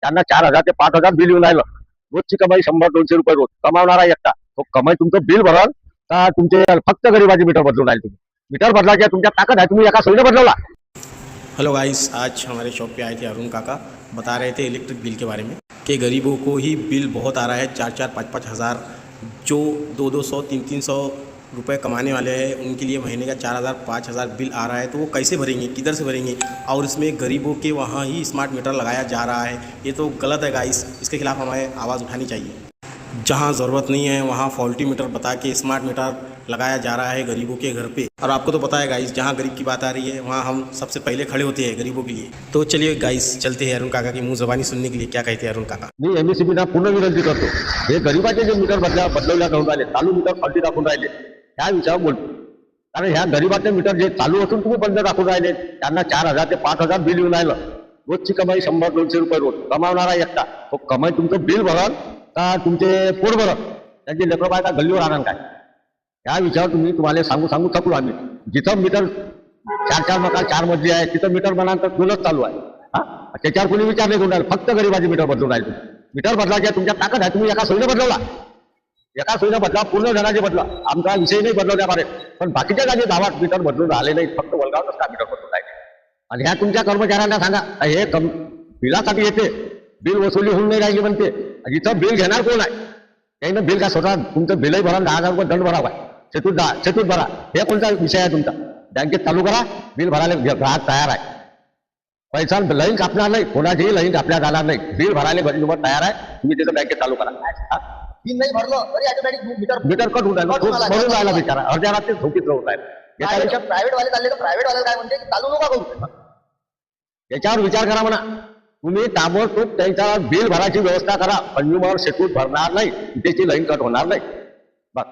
त्यांना 4,000 ते 5,000 बिल येऊन राहिलं. रोजची कमाई 100-200 रुपये रोज कमावणारा एकटा तो कमाई तुमचं बिल भराल का तुमचे फक्त गरीबाची मीटर बदलून राहील. तुम्ही मीटर बदलायची तुमच्या ताकद आहे, तुम्ही एका सोयीने बदलवला. हेलो गाइस, आज हमारे शॉप पे आए थे अरुण काका, बता रहे थे इलेक्ट्रिक बिल के बारे में कि गरीबों को ही बिल बहुत आ रहा है, 4-4, 5-5 हज़ार, जो 200-200, 300-300 रुपए कमाने वाले हैं उनके लिए महीने का 4,000, 5,000 बिल आ रहा है. तो वो कैसे भरेंगे, किधर से भरेंगे? और इसमें गरीबों के वहाँ ही स्मार्ट मीटर लगाया जा रहा है. ये तो गलत है गाइस, इसके खिलाफ हमें आवाज़ उठानी चाहिए. जहाँ ज़रूरत नहीं है वहाँ फॉल्टी मीटर बता के स्मार्ट मीटर लगाया जा रहा है गरीबों के घर पे. और आपको तो पता है गाइस, जहाँ गरीब की बात आ रही है वहाँ हम सबसे पहले खड़े होते हैं गरीबों के लिए. तो चलिए गाइस, चलते हैं अरुण काका की मुँह ज़बानी सुनने के लिए. क्या कहते हैं अरुण काका? मी एमएससीबीना पूर्ण विनंती करतो, हे गरीबाचे जे मीटर बदलवल्या करून राहिले, चालू मीटर फॉल्टी दाखवून राहिले, त्या विषयावर बोलतो. कारण ह्या गरीबाचे मीटर जे चालू असून तुम्ही बंद दाखवून राहिले, त्यांना 4,000 ते 5,000 बिल येऊन राहिलं. रोजची कमाई 100-200 रुपये रोज कमावणारा एकटा तो कमाई तुमचं बिल भरल का तुमचे पोट भरल, त्याचे लेकरं बायका गल्लीवर आणणार काय, या विषयावर तुम्हाला सांगू थकलो आम्ही. जिथं मीटर 4-4 मका 4 मजली आहे तिथं मीटर बनांतर दोनच चालू आहे. हा, त्याच्यावर कोणी विचार नाही करून राहिला, फक्त गरीबाची मीटर बदलून राहिले. मीटर बदलायची तुमच्या ताकद आहे, तुम्ही एका सोयीने बदलवला. एका सोयीने बदला, पूर्ण जणांचे बदला. आमचा विषय नाही बदलवल्या बारे, पण बाकीच्या जागी गावात मीटर बदलून राहिले नाही, फक्त वलगावच का मीटर बदलून राहिले. आणि ह्या तुमच्या कर्मचाऱ्यांना सांगा, हे बिलासाठी येते, बिल वसुली होऊन नाही राहिली म्हणते. जिथं बिल घेणार कोण आहे, त्यानं बिल का स्वतः तुमचं बिलही भरा, 10,000 रुपये दंड भरावा आहे. शेतूत भरा. हे कोणता विषय आहे तुमचा? बँकेत चालू करा, बिल भरायला ग्राहक तयार आहे. पैसा लाईन कापणार नाही, कोणाचीही लाईन कापल्या जाणार नाही. बिल भरायला गरीब तयार आहे, तुम्ही तिथं बँकेत चालू करा. बिल नाही भरलं तरी ऑटोमॅटिक मीटर कट होऊन राहिला बिचारा, अर्ध्या रात्री झोपीत राहून राहिला. प्रायव्हेट वाले चालले तर प्रायव्हेट वाले काय म्हणते, चालू नका करू. याच्यावर विचार करा म्हणा. तुम्ही ताबडतोब त्यांच्या बिल भरायची व्यवस्था करा. कंझ्युमर शेतूत भरणार नाही, त्याची लाईन कट होणार नाही. बस.